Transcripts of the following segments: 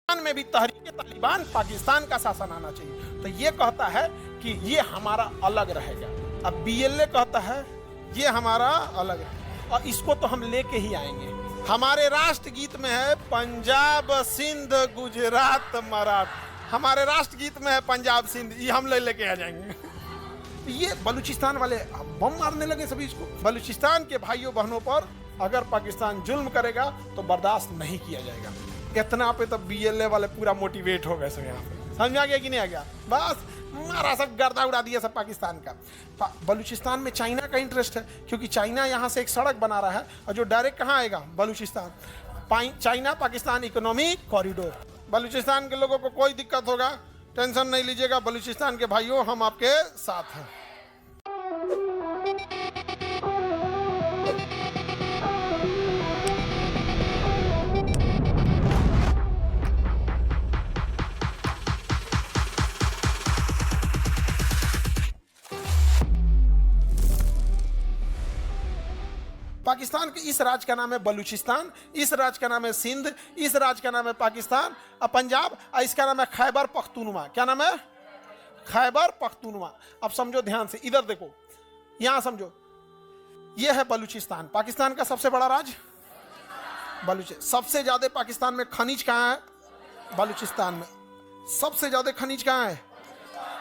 में भी तहरीक तालिबान पाकिस्तान का शासन आना चाहिए। तो ये कहता है कि ये हमारा अलग रहेगा। अब बीएलए कहता है ये हमारा अलग है और इसको तो हम लेके ही आएंगे। हमारे राष्ट्रगीत में है पंजाब सिंध गुजरात मराठा, हमारे राष्ट्रगीत में है पंजाब सिंध, ये हम लेके आ जाएंगे। ये बलूचिस्तान वाले बम मारने लगे सभी इसको। बलूचिस्तान के भाइयों बहनों पर अगर पाकिस्तान जुल्म करेगा तो बर्दाश्त नहीं किया जाएगा। इतना पे तो बीएलए वाले पूरा मोटिवेट हो गए सब। यहाँ पे समझ आ गया कि नहीं आ गया? बस मारा सब गर्दा उड़ा दिया सब पाकिस्तान का। बलूचिस्तान में चाइना का इंटरेस्ट है क्योंकि चाइना यहाँ से एक सड़क बना रहा है और जो डायरेक्ट कहाँ आएगा? Balochistan. China Pakistan economic corridor. Balochistan के लोगों को कोई दिक्कत होगा टेंशन नहीं लीजिएगा, बलूचिस्तान के भाइयों हम आपके साथ हैं। पाकिस्तान के इस राज्य का नाम है बलूचिस्तान, इस राज्य का नाम है सिंध, इस राज्य का नाम है पाकिस्तान और पंजाब, और इसका नाम है खैबर पख्तूनवा। क्या नाम है? खैबर पख्तूनवा। अब समझो ध्यान से, इधर देखो, यहां समझो, यह है बलूचिस्तान, पाकिस्तान का सबसे बड़ा राज्य बलूचिस्तान। सबसे ज्यादा पाकिस्तान में खनिज कहाँ है? बलूचिस्तान में। सबसे ज्यादा खनिज कहाँ है?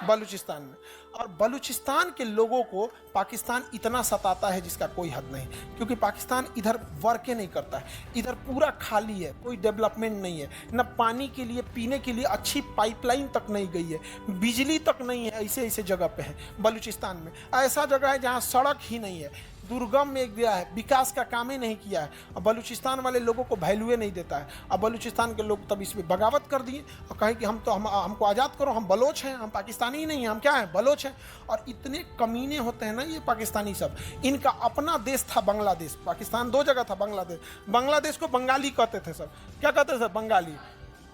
बलूचिस्तान में। और बलूचिस्तान के लोगों को पाकिस्तान इतना सताता है जिसका कोई हद नहीं, क्योंकि पाकिस्तान इधर वर्क नहीं करता है, इधर पूरा खाली है, कोई डेवलपमेंट नहीं है, न पानी के लिए पीने के लिए अच्छी पाइपलाइन तक नहीं गई है, बिजली तक नहीं है। ऐसे ऐसे जगह पे है बलूचिस्तान में। ऐसा जगह है जहाँ सड़क ही नहीं है, दुर्गम में गया है, विकास का काम ही नहीं किया है। और बलूचिस्तान वाले लोगों को वैल्यू नहीं देता है। अब बलूचिस्तान के लोग तब इसमें बगावत कर दिए और कहे कि हमको आज़ाद करो, हम बलोच हैं, हम पाकिस्तानी ही नहीं हैं, हम क्या हैं? बलोच हैं। और इतने कमीने होते हैं ना ये पाकिस्तानी सब। इनका अपना देश था बांग्लादेश, पाकिस्तान दो जगह था। बांग्लादेश को बंगाली कहते थे सब। क्या कहते थे? बंगाली।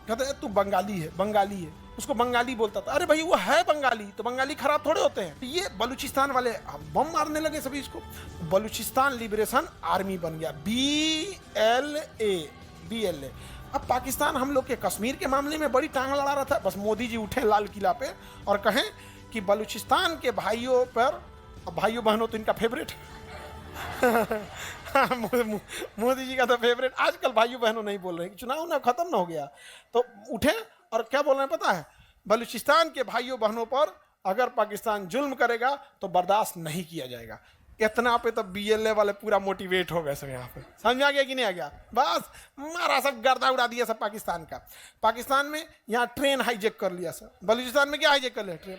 कहते तू बंगाली है, बंगाली है, उसको बंगाली बोलता था। अरे भाई वो है बंगाली, तो बंगाली खराब थोड़े होते हैं। ये बलूचिस्तान वाले बम मारने लगे सभी इसको। बलूचिस्तान लिबरेशन आर्मी बन गया, BLA। अब पाकिस्तान हम लोग के कश्मीर के मामले में बड़ी टांग लड़ा रहा था। बस मोदी जी उठे लाल किला पे और कहें कि बलूचिस्तान के भाइयों पर, भाइयों बहनों तो इनका फेवरेट मोदी जी का तो फेवरेट। आजकल भाइयों बहनों नहीं बोल रहे, चुनाव ना खत्म ना हो गया तो उठे और क्या बोल रहे हैं पता है? बलूचिस्तान के भाइयों बहनों पर अगर पाकिस्तान जुल्म करेगा तो बर्दाश्त नहीं किया जाएगा। इतना पे तो बीएलए वाले पूरा मोटिवेट हो गए सब। यहाँ पे समझ आ गया कि नहीं आ गया? बस मारा सब गर्दा उड़ा दिया सब पाकिस्तान का। पाकिस्तान में यहाँ ट्रेन हाईजेक कर लिया सब। बलूचिस्तान में क्या हाईजेक कर लिया? ट्रेन।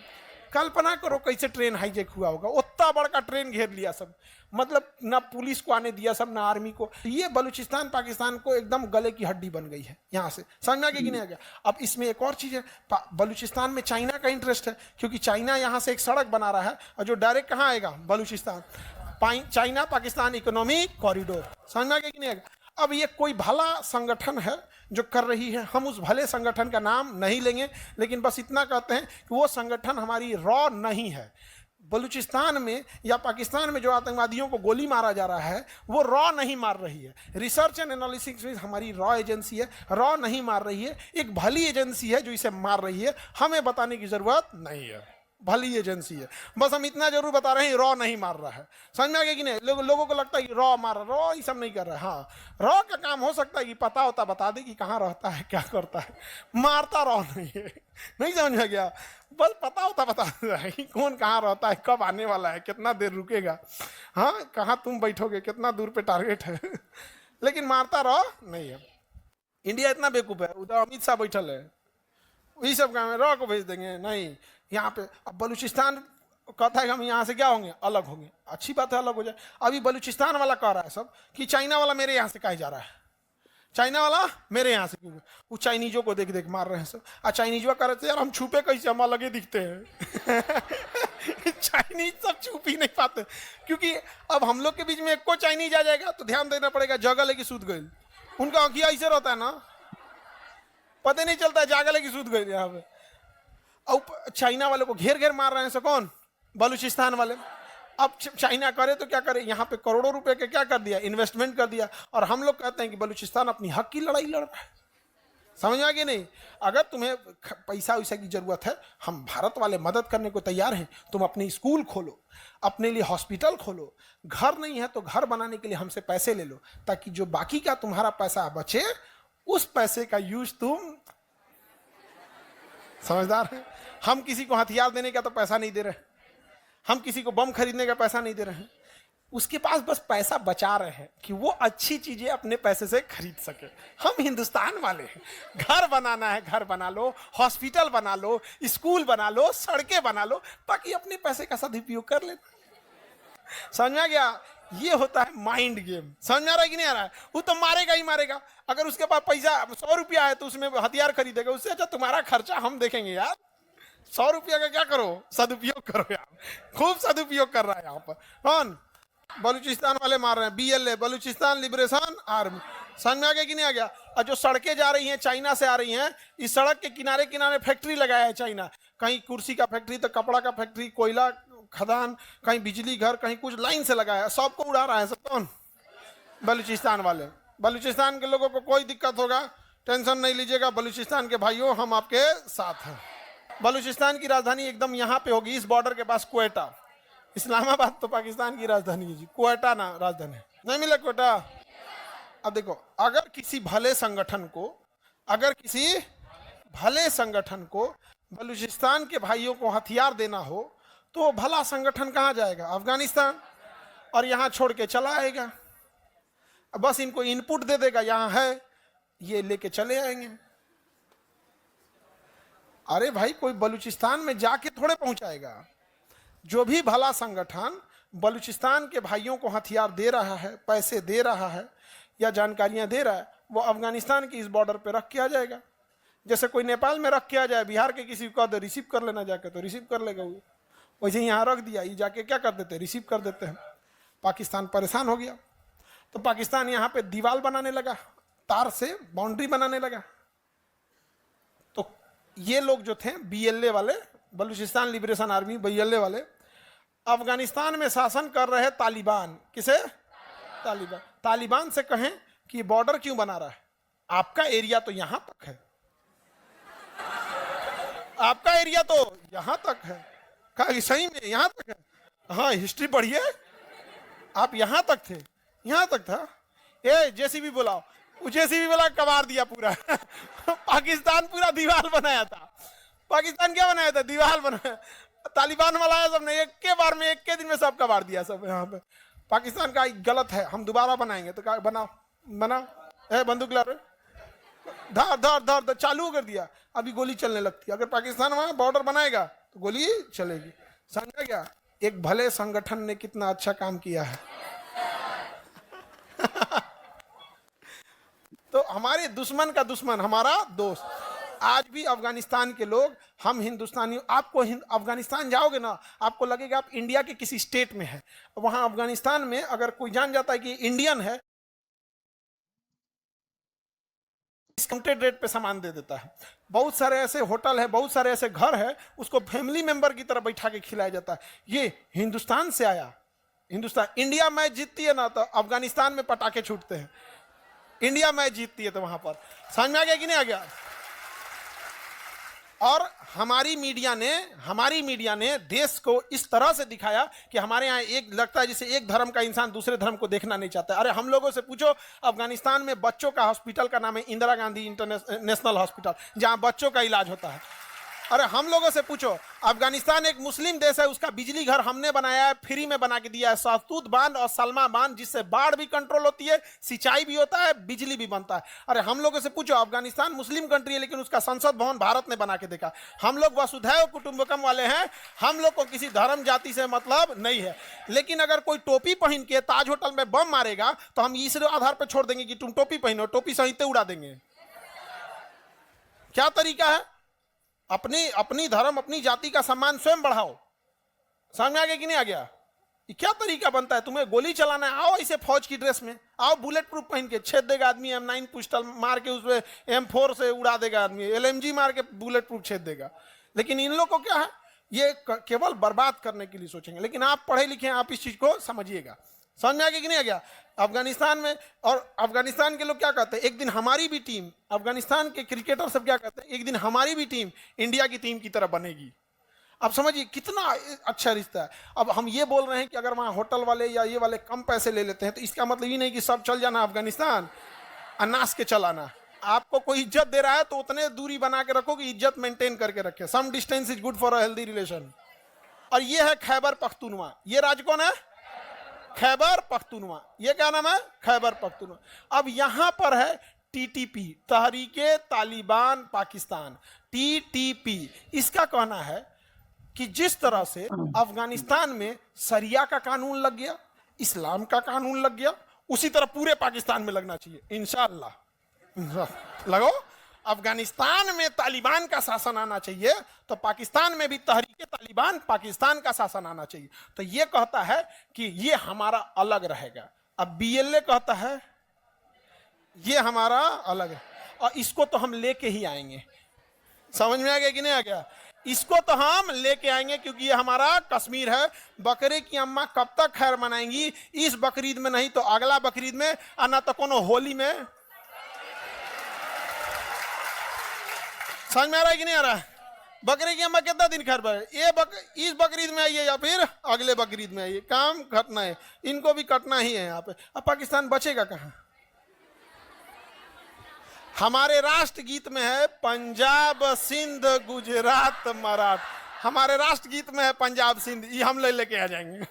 कल्पना करो कैसे ट्रेन हाईजेक हुआ होगा। उतना बड़ा ट्रेन घेर लिया सब, मतलब ना पुलिस को आने दिया सब, ना आर्मी को। ये बलूचिस्तान पाकिस्तान को एकदम गले की हड्डी बन गई है यहाँ से। समझ आ गया कि नहीं आ गया? अब इसमें एक और चीज़ है, बलूचिस्तान में चाइना का इंटरेस्ट है क्योंकि चाइना यहाँ से एक सड़क बना रहा है और जो डायरेक्ट कहाँ आएगा? Balochistan. China Pakistan economic corridor. समझ आ गया कि नहीं आ गया? अब ये कोई भला संगठन है जो कर रही है, हम उस भले संगठन का नाम नहीं लेंगे, लेकिन बस इतना कहते हैं कि वो संगठन हमारी रॉ नहीं है। बलूचिस्तान में या पाकिस्तान में जो आतंकवादियों को गोली मारा जा रहा है वो रॉ नहीं मार रही है। रिसर्च एंड एनालिसिस में हमारी रॉ एजेंसी है, रॉ नहीं मार रही है। एक भली एजेंसी है जो इसे मार रही है, हमें बताने की जरूरत नहीं है। भली एजेंसी है, बस हम इतना जरूर बता रहे हैं रॉ नहीं मार रहा है। समझ में आ गया कि नहीं? लोगों को लगता है कि रॉ मार रहा, रॉ ये सब नहीं कर रहा है। हाँ, रॉ का काम हो सकता है कि पता होता बता दे कि कहाँ रहता है, क्या करता है, मारता रॉ नहीं है। नहीं समझ में गया? बस पता होता बता दे कि कौन कहाँ रहता है, कब आने वाला है, कितना देर रुकेगा, हाँ कहाँ तुम बैठोगे, कितना दूर पे टारगेट है, लेकिन मारता रॉ नहीं है। इंडिया इतना बेवकूफ है, उधर अमित शाह बैठल है, वही सब काम है, रॉ को भेज देंगे। नहीं, यहाँ पे अब बलूचिस्तान कहता है कि हम यहाँ से क्या होंगे? अलग होंगे। अच्छी बात है, अलग हो जाए। अभी बलूचिस्तान वाला कह रहा है सब कि चाइना वाला मेरे यहाँ से कहा जा रहा है, चाइना वाला मेरे यहाँ से क्यों? वो चाइनीजों को देख देख मार रहे हैं सब। और चाइनीजवा कह रहे थे यार हम छुपे कैसे, हम अलग ही दिखते हैं। चाइनीज सब छुप ही नहीं पाते, क्योंकि अब हम लोग के बीच में एक को चाइनीज आ जाएगा तो ध्यान देना पड़ेगा। जगह लेके सूत गए, उनका आंखिया ऐसे रहता है ना, पता नहीं चलता है, जागा लेके सूत गए यहाँ पे। अब चाइना वाले को घेर घेर मार रहे हैं कौन? बलूचिस्तान वाले। अब चाइना करे तो क्या करे, यहाँ पे करोड़ों रुपए के क्या कर दिया, इन्वेस्टमेंट कर दिया, और हम लोग कहते हैं कि बलूचिस्तान अपनी हक की लड़ाई लड़ रहा है। समझ में आ गया नहीं? अगर तुम्हें पैसा वैसा की जरूरत है, हम भारत वाले मदद करने को तैयार हैं। तुम अपनी स्कूल खोलो, अपने लिए हॉस्पिटल खोलो, घर नहीं है तो घर बनाने के लिए हमसे पैसे ले लो, ताकि जो बाकी का तुम्हारा पैसा बचे उस पैसे का यूज तुम, समझदार है? हम किसी को हथियार देने का तो पैसा नहीं दे रहे, हम किसी को बम खरीदने का पैसा नहीं दे रहे हैं, उसके पास बस पैसा बचा रहे हैं कि वो अच्छी चीजें अपने पैसे से खरीद सके। हम हिंदुस्तान वाले हैं, घर बनाना है घर बना लो, हॉस्पिटल बना लो, स्कूल बना लो, सड़कें बना लो, बाकी अपने पैसे का सदुपयोग कर लेना। समझ में आ गया? ये होता है माइंड गेम। समझ में आ रहा है कि नहीं आ रहा है? वो तो मारेगा ही मारेगा। अगर उसके पास पैसा 100 रुपया है तो उसमें हथियार खरीदेगा, उससे अच्छा तुम्हारा खर्चा हम देखेंगे यार। 100 रुपया का क्या करो, सदुपयोग करो यार। खूब सदुपयोग कर रहा है यहाँ पर। कौन? बलूचिस्तान वाले मार रहे हैं, BLA, बलूचिस्तान लिबरेशन आर्मी। समझ में आ गया कि नहीं आ गया? और जो सड़कें जा रही हैं चाइना से आ रही हैं, इस सड़क के किनारे किनारे फैक्ट्री लगाया है चाइना। कहीं कुर्सी का फैक्ट्री तो कपड़ा का फैक्ट्री, कोयला खदान, कहीं बिजली घर, कहीं कुछ, लाइन से लगाया है, सबको उड़ा रहा है। सब कौन? बलूचिस्तान वाले। बलूचिस्तान के लोगों को कोई दिक्कत होगा, टेंशन नहीं लीजिएगा, बलूचिस्तान के भाइयों हम आपके साथ हैं। बलूचिस्तान की राजधानी एकदम यहाँ पे होगी, इस बॉर्डर के पास, क्वेटा। इस्लामाबाद तो पाकिस्तान की राजधानी है जी, क्वेटा ना राजधानी नहीं मिला क्वेटा। अब देखो, अगर किसी भले संगठन को बलूचिस्तान के भाइयों को हथियार देना हो तो भला संगठन कहाँ जाएगा? अफगानिस्तान। और यहाँ छोड़ के चला आएगा, बस इनको इनपुट दे देगा, यहाँ है, ये लेके चले आएंगे। अरे भाई, कोई बलूचिस्तान में जाके थोड़े पहुंचाएगा। जो भी भला संगठन बलूचिस्तान के भाइयों को हथियार दे रहा है, पैसे दे रहा है या जानकारियां दे रहा है, वो अफगानिस्तान की इस बॉर्डर पे रख के आ जाएगा। जैसे कोई नेपाल में रख के आ जाए, बिहार के किसी को रिसीव कर लेना जाके, तो रिसीव कर लेगा वो। वैसे यहाँ रख दिया, ये जाके क्या कर देते हैं? रिसीव कर देते हैं। पाकिस्तान परेशान हो गया, तो पाकिस्तान यहाँ पे दीवार बनाने लगा, तार से बाउंड्री बनाने लगा। तो ये लोग जो थे BLA वाले, बलूचिस्तान लिबरेशन आर्मी, BLA वाले, अफगानिस्तान में शासन कर रहे तालिबान। किसे? तालिबान से कहें कि बॉर्डर क्यों बना रहा है? आपका एरिया तो यहां तक है, आपका एरिया तो यहां तक है। कहा सही में यहां तक है? हाँ, हिस्ट्री पढ़िए, आप यहां तक थे, यहां तक था। ए JCB बुलाओ, JCB वाला कबाड़ दिया पूरा। पाकिस्तान पूरा दीवार बनाया था। पाकिस्तान क्या बनाया था? दीवार बनाया। तालिबान वाला है, सबने एक के बार में, एक के दिन में सब कबाड़ दिया सब यहाँ पे। पाकिस्तान का गलत है, हम दोबारा बनाएंगे। तो क्या बनाओ, ए बंदूक ला रहे, धर धर धर धर, चालू कर दिया, अभी गोली चलने लगती है। अगर पाकिस्तान वहां बॉर्डर बनाएगा तो गोली चलेगी। समझा क्या? एक भले संगठन ने कितना अच्छा काम किया है। तो हमारे दुश्मन का दुश्मन हमारा दोस्त। आज भी अफगानिस्तान के लोग, हम हिंदुस्तानी, आपको अफगानिस्तान जाओगे ना, आपको लगेगा आप इंडिया के किसी स्टेट में है। वहां अफगानिस्तान में अगर कोई जान जाता है कि इंडियन है, डिस्काउंटेड रेट पे सामान दे देता है। बहुत सारे ऐसे होटल है, बहुत सारे ऐसे घर है, उसको फैमिली मेंबर की तरह बैठा के खिलाया जाता है। ये हिंदुस्तान से आया। इंडिया मैच जीतती है ना तो अफगानिस्तान में पटाखे छूटते हैं। इंडिया मैच जीतती है तो वहां पर। समझ में आ गया कि नहीं आ गया? और हमारी मीडिया ने देश को इस तरह से दिखाया कि हमारे यहाँ एक लगता है जैसे एक धर्म का इंसान दूसरे धर्म को देखना नहीं चाहता। अरे हम लोगों से पूछो, अफगानिस्तान में बच्चों का हॉस्पिटल का नाम है इंदिरा गांधी इंटरनेशनल हॉस्पिटल, जहां बच्चों का इलाज होता है। अरे हम लोगों से पूछो, अफगानिस्तान एक मुस्लिम देश है, उसका बिजली घर हमने बनाया है, फ्री में बना के दिया है, सहतूत बांध और सलमा बांध, जिससे बाढ़ भी कंट्रोल होती है, सिंचाई भी होता है, बिजली भी बनता है। अरे हम लोगों से पूछो, अफगानिस्तान मुस्लिम कंट्री है लेकिन उसका संसद भवन भारत ने बना के देखा। हम लोग वसुधैव कुटुंबकम वाले हैं, हम लोग को किसी धर्म जाति से मतलब नहीं है। लेकिन अगर कोई टोपी पहन के ताज होटल में बम मारेगा तो हम इस आधार पर छोड़ देंगे कि तुम टोपी पहनो, टोपी सहित उड़ा देंगे। क्या तरीका है? अपनी धर्म, अपनी जाति का सम्मान स्वयं बढ़ाओ। समझ में आ गया कि नहीं आ गया? ये क्या तरीका बनता है? तुम्हें गोली चलाना है, आओ इसे फौज की ड्रेस में, आओ बुलेट प्रूफ पहन के, छेद देगा आदमी, M9 पिस्टल मार के उसमें M4 से उड़ा देगा आदमी, LMG मार के बुलेट प्रूफ छेद देगा। लेकिन इन लोगों को क्या है? ये केवल बर्बाद करने के लिए सोचेंगे। लेकिन आप पढ़े लिखे हैं, आप इस चीज को समझिएगा। समझ में आ गया कि नहीं आ गया? अफगानिस्तान में, और अफगानिस्तान के लोग क्या कहते हैं, एक दिन हमारी भी टीम, अफगानिस्तान के क्रिकेटर सब क्या कहते हैं, एक दिन हमारी भी टीम इंडिया की टीम की तरह बनेगी। अब समझिए कितना अच्छा रिश्ता है। अब हम ये बोल रहे हैं कि अगर वहाँ होटल वाले या ये वाले कम पैसे ले लेते हैं तो इसका मतलब ये नहीं कि सब चल जाना अफगानिस्तान, अनास के चलाना। आपको कोई इज्जत दे रहा है तो उतने दूरी बना के रखो कि इज्जत मेंटेन करके रखे। Some distance is good for a healthy relation. और ये है खैबर पख्तूनवा। ये राज्य कौन है? खैबर पख्तूनवा। ये क्या नाम है? खैबर पख्तूनवा। अब यहां पर है टीटीपी, तहरीके तालिबान पाकिस्तान, टीटीपी। इसका कहना है कि जिस तरह से अफगानिस्तान में शरिया का कानून लग गया, इस्लाम का कानून लग गया, उसी तरह पूरे पाकिस्तान में लगना चाहिए इंशाअल्लाह। लगो, अफगानिस्तान में तालिबान का शासन आना चाहिए तो पाकिस्तान में भी तहरीके तालिबान पाकिस्तान का शासन आना चाहिए। तो ये कहता है कि ये हमारा अलग रहेगा। अब बीएलए कहता है ये हमारा अलग है, और इसको तो हम लेके ही आएंगे। समझ में आ गया कि नहीं आ गया? इसको तो हम लेके आएंगे क्योंकि ये हमारा कश्मीर है। बकरे की अम्मा कब तक खैर मनाएंगी? इस बकरीद में नहीं तो अगला बकरीद में, और ना तो कोनो होली में। समझ में आ रहा है कि नहीं आ रहा है? बकरे की अम्मा कितना दिन खैर पाए? इस बकरीद में आइए या फिर अगले बकरीद में आइए, काम कटना है, इनको भी कटना ही है यहाँ पे। अब पाकिस्तान बचेगा कहाँ? हमारे राष्ट्रगीत में है पंजाब सिंध गुजरात मराठा। हमारे राष्ट्रगीत में है पंजाब सिंध, ये हम लेके आ जाएंगे।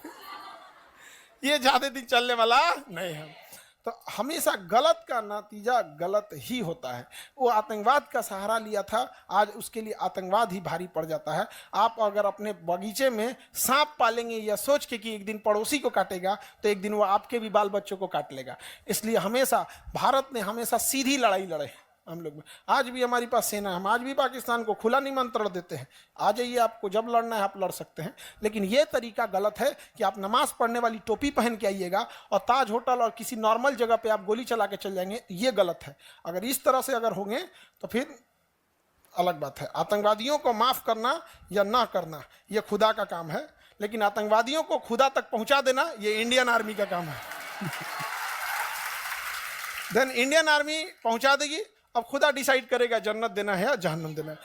ये ज्यादा दिन चलने वाला नहीं है। तो हमेशा गलत का नतीजा गलत ही होता है। वो आतंकवाद का सहारा लिया था, आज उसके लिए आतंकवाद ही भारी पड़ जाता है। आप अगर अपने बगीचे में सांप पालेंगे या सोच के कि एक दिन पड़ोसी को काटेगा तो एक दिन वो आपके भी बाल बच्चों को काट लेगा। इसलिए हमेशा भारत ने हमेशा सीधी लड़ाई लड़े हम लोग में। आज भी हमारे पास सेना है, हम आज भी पाकिस्तान को खुला निमंत्रण देते हैं, आ जाइए, आपको जब लड़ना है आप लड़ सकते हैं। लेकिन ये तरीका गलत है कि आप नमाज पढ़ने वाली टोपी पहन के आइएगा और ताज होटल और किसी नॉर्मल जगह पे आप गोली चला के चल जाएंगे, ये गलत है। अगर इस तरह से अगर होंगे तो फिर अलग बात है। आतंकवादियों को माफ करना या ना करना ये खुदा का काम है, लेकिन आतंकवादियों को खुदा तक पहुंचा देना ये इंडियन आर्मी का काम है। देन इंडियन आर्मी पहुंचा देगी, अब खुदा डिसाइड करेगा जन्नत देना है या जहन्नम देना है।